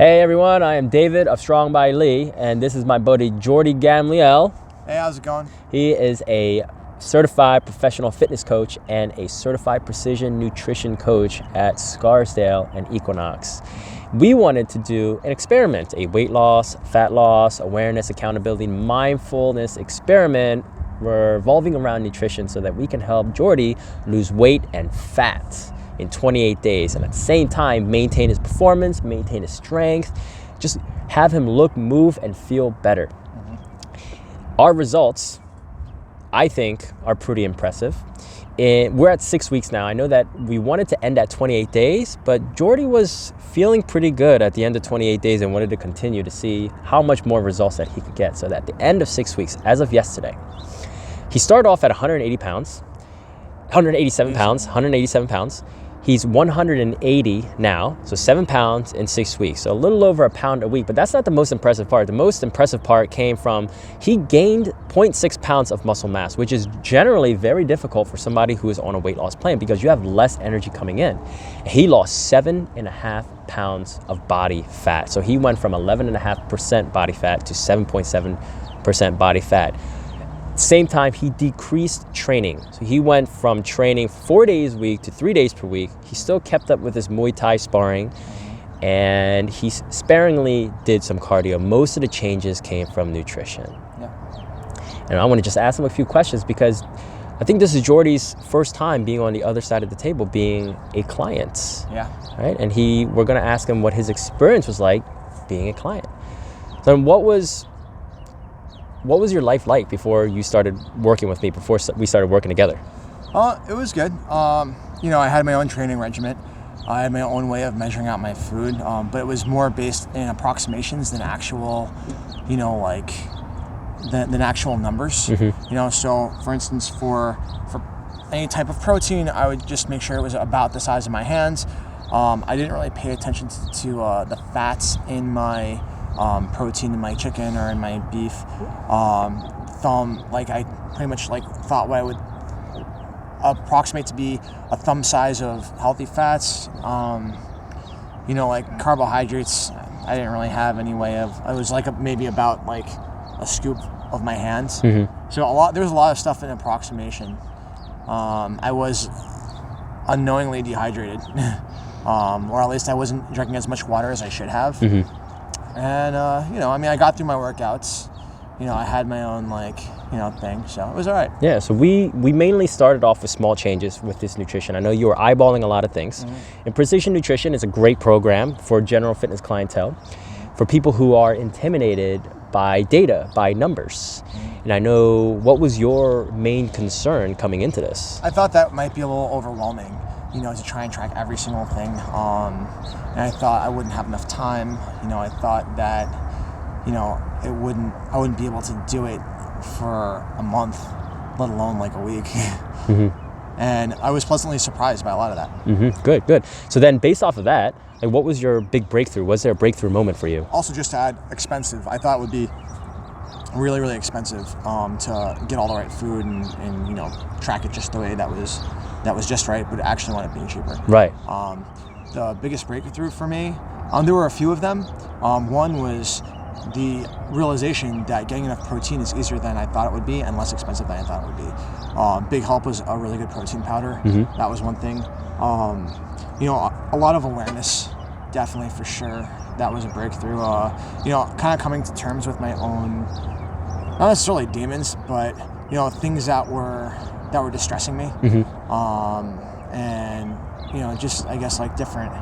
Hey everyone, I am David of Strong by Lee, and this is my buddy Jordy Gamliel. Hey, how's it going? He is a certified professional fitness coach and a certified precision nutrition coach at Scarsdale and Equinox. We wanted to do an experiment, a weight loss, fat loss, awareness, accountability, mindfulness experiment revolving around nutrition so that we can help Jordy lose weight and fat in 28 days, and at the same time maintain his performance, maintain his strength, just have him look, move, and feel better. Our results, I think, are pretty impressive. We're at 6 weeks now. I know that we wanted to end at 28 days, but Jordy was feeling pretty good at the end of 28 days and wanted to continue to see how much more results that he could get. So that at the end of 6 weeks, as of yesterday, he started off at 187 pounds. He's 180 now, so 7 pounds in 6 weeks, so a little over a pound a week. But that's not the most impressive part. The most impressive part came from he gained 0.6 pounds of muscle mass, which is generally very difficult for somebody who is on a weight loss plan because you have less energy coming in. He lost 7.5 pounds of body fat. So he went from 11.5% body fat to 7.7% body fat. Same time, he decreased training. So he went from training 4 days a week to 3 days per week. He still kept up with his Muay Thai sparring, and he sparingly did some cardio. Most of the changes came from nutrition. Yeah. And I want to just ask him a few questions because I think this is Jordy's first time being on the other side of the table, being a client. Yeah. Right? And we're going to ask him what his experience was like being a client. Then what was your life like before you started working with me, before we started working together? It was good. I had my own training regimen. I had my own way of measuring out my food, but it was more based in approximations than actual, than actual numbers. Mm-hmm. So for instance, for any type of protein, I would just make sure it was about the size of my hands. I didn't really pay attention to the fats in my protein in my chicken or in my beef. I pretty much thought what I would approximate to be a thumb size of healthy fats. Carbohydrates, I didn't really have any way of. It was maybe about a scoop of my hands. Mm-hmm. So there was a lot of stuff in approximation. I was unknowingly dehydrated, or at least I wasn't drinking as much water as I should have. Mm-hmm. And, I got through my workouts. I had my own, thing, so it was all right. Yeah, so we mainly started off with small changes with this nutrition. I know you were eyeballing a lot of things. Mm-hmm. And Precision Nutrition is a great program for general fitness clientele, for people who are intimidated by data, by numbers. Mm-hmm. And I know, what was your main concern coming into this? I thought that might be a little overwhelming, to try and track every single thing. And I thought I wouldn't have enough time. I thought that, I wouldn't be able to do it for a month, let alone a week. Mm-hmm. And I was pleasantly surprised by a lot of that. Mm-hmm. Good. So then based off of that, what was your big breakthrough? Was there a breakthrough moment for you? Also, just to add, expensive. I thought it would be really, really expensive to get all the right food and track it just the way that was just right, but actually wound up being cheaper. Right. The biggest breakthrough for me, there were a few of them. One was the realization that getting enough protein is easier than I thought it would be and less expensive than I thought it would be. Big help was a really good protein powder. Mm-hmm. That was one thing. A lot of awareness, definitely, for sure. That was a breakthrough. Kind of coming to terms with my own, not necessarily demons, but things that were distressing me. Mm-hmm. And just I guess different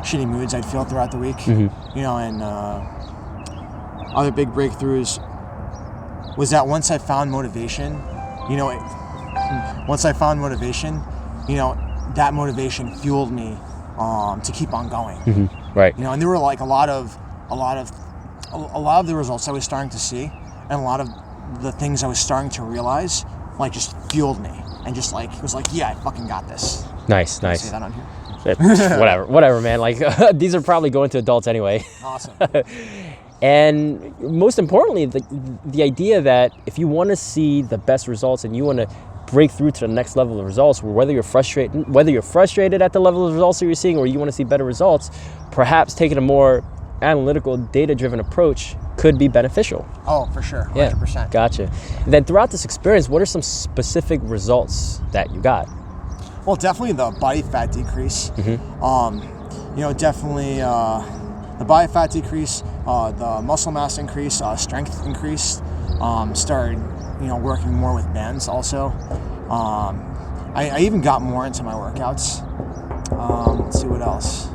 shitty moods I'd feel throughout the week. Mm-hmm. And other big breakthroughs was that once I found motivation, that motivation fueled me to keep on going. Mm-hmm. Right. And there were a lot of the results I was starting to see, and a lot of the things I was starting to realize just fueled me and just it was yeah, I fucking got this. Nice. Can I say that on here? Whatever, man. These are probably going to adults anyway. Awesome. And most importantly, the idea that if you want to see the best results and you want to break through to the next level of results, whether you're frustrated at the level of results that you're seeing or you want to see better results, perhaps taking a more analytical, data-driven approach could be beneficial. Oh, for sure, 100%. Yeah, gotcha. And then throughout this experience, what are some specific results that you got? Well, definitely the body fat decrease. Definitely the body fat decrease, the muscle mass increase, strength increase. Started, working more with bands also. I even got more into my workouts. Let's see what else.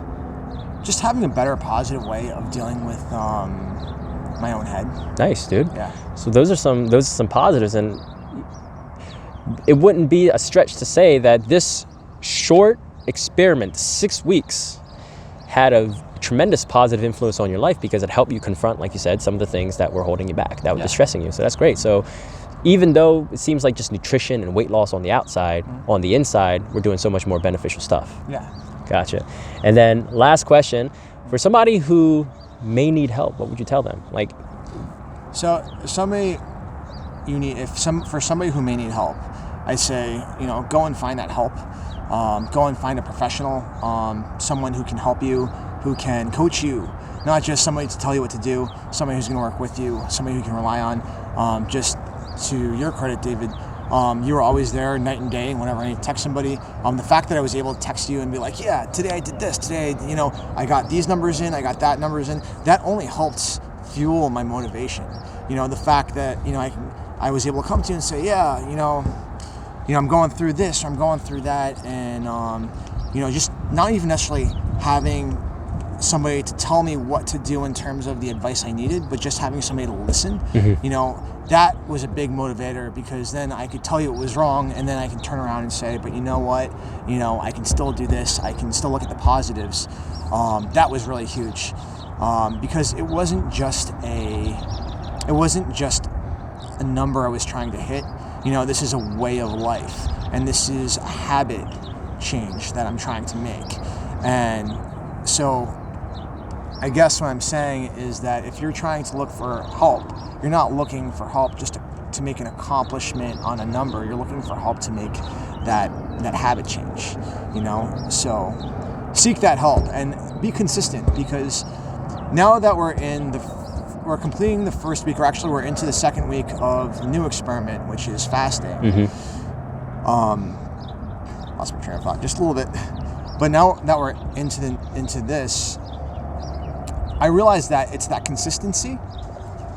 Just having a better, positive way of dealing with my own head. Nice, dude. Yeah. So those are some positives, and it wouldn't be a stretch to say that this short experiment, 6 weeks, had a tremendous positive influence on your life because it helped you confront, like you said, some of the things that were holding you back, that were distressing you. So that's great. So even though it seems like just nutrition and weight loss on the outside, on the inside, we're doing so much more beneficial stuff. Yeah. Gotcha. And then last question, for somebody who may need help, what would you tell them? So for somebody who may need help, I say, go and find that help. Go and find a professional, someone who can help you, who can coach you, not just somebody to tell you what to do, somebody who's going to work with you, somebody who you can rely on. Just to your credit, David, you were always there night and day whenever I need to text somebody. The fact that I was able to text you and be like, yeah, today I did this, today, I got these numbers in, I got that numbers in, that only helps fuel my motivation. The fact that, I was able to come to you and say, yeah, I'm going through this, or I'm going through that, and, just not even necessarily having somebody to tell me what to do in terms of the advice I needed, but just having somebody to listen, that was a big motivator, because then I could tell you it was wrong, and then I can turn around and say, but you know what, I can still do this, I can still look at the positives. That was really huge, because it wasn't just a number I was trying to hit. This is a way of life, and this is a habit change that I'm trying to make. And so I guess what I'm saying is that if you're trying to look for help, you're not looking for help just to make an accomplishment on a number. You're looking for help to make that habit change, So seek that help and be consistent, because now that we're completing the first week, or actually we're into the second week of the new experiment, which is fasting. Lost my train of thought just a little bit. But now that we're into this, I realize that it's that consistency.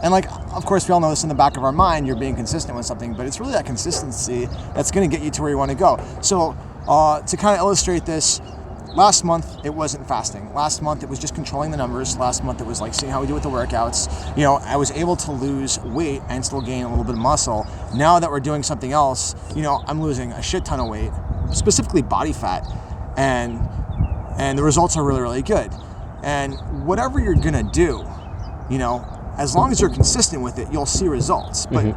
And of course, we all know this in the back of our mind, you're being consistent with something, but it's really that consistency that's going to get you to where you want to go. So to kind of illustrate this, last month, it wasn't fasting. Last month, it was just controlling the numbers. Last month, it was seeing how we do with the workouts. I was able to lose weight and still gain a little bit of muscle. Now that we're doing something else, I'm losing a shit ton of weight, specifically body fat, and the results are really, really good. And whatever you're going to do, as long as you're consistent with it, you'll see results. But,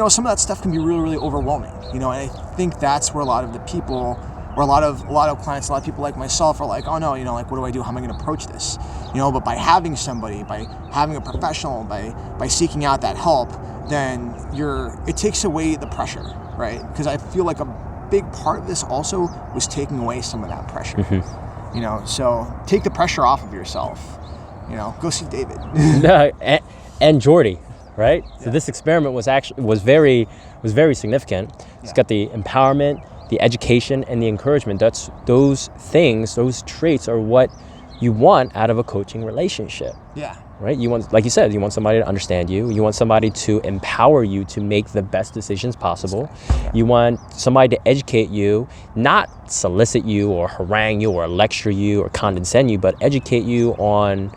some of that stuff can be really, really overwhelming, and I think that's where a lot of the people, or a lot of clients, a lot of people like myself are like, oh no, what do I do? How am I going to approach this? But by having somebody, by having a professional, by seeking out that help, then it takes away the pressure, right? Because I feel like a big part of this also was taking away some of that pressure. So take the pressure off of yourself. Go see David. and Jordy, right? Yeah. So this experiment was very significant. It's got the empowerment, the education, and the encouragement. Those traits are what you want out of a coaching relationship. Yeah. Right? You want, like you said, you want somebody to understand you. You want somebody to empower you to make the best decisions possible. Yeah. You want somebody to educate you, not solicit you or harangue you or lecture you or condescend you, but educate you on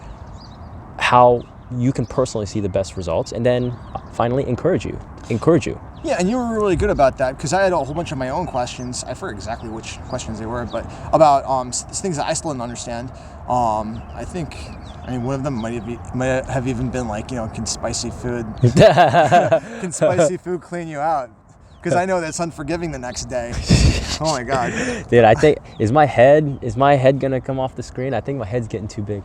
how you can personally see the best results, and then finally encourage you. Yeah, and you were really good about that, because I had a whole bunch of my own questions. I forget exactly which questions they were, but about things that I still didn't understand. One of them might have even been can spicy food clean you out? because I know that's unforgiving the next day. Oh my God. Dude, I think is my head gonna come off the screen? I think my head's getting too big.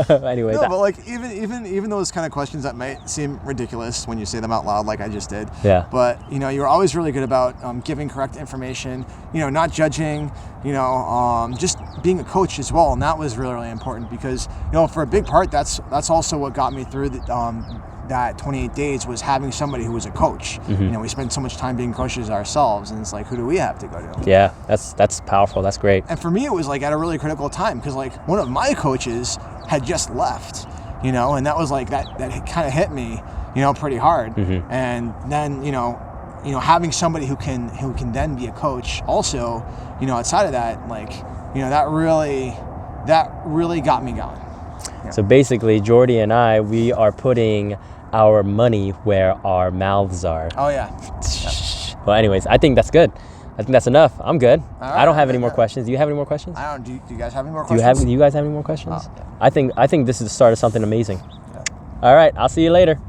Anyways, No, but like even those kind of questions that might seem ridiculous when you say them out loud, like I just did. Yeah. But you're always really good about giving correct information. Not judging. Just being a coach as well, and that was really, really important because for a big part, that's also what got me through that 28 days was having somebody who was a coach. We spend so much time being coaches ourselves, and it's like, who do we have to go to? Yeah, that's powerful. That's great. And for me, it was like at a really critical time because like one of my coaches had just left, and that was like that kind of hit me, pretty hard. And then having somebody who can then be a coach also, outside of that, like that really got me going. Yeah. So basically, Jordy and I, we are putting our money where our mouths are. Oh yeah. Well, anyways, I think that's good. I think that's enough. I'm good. Right, I don't have any more questions. Do you have any more questions? I don't. Do you guys have any more questions? Do you guys have any more questions? Yeah. I think this is the start of something amazing. Yeah. All right, I'll see you later.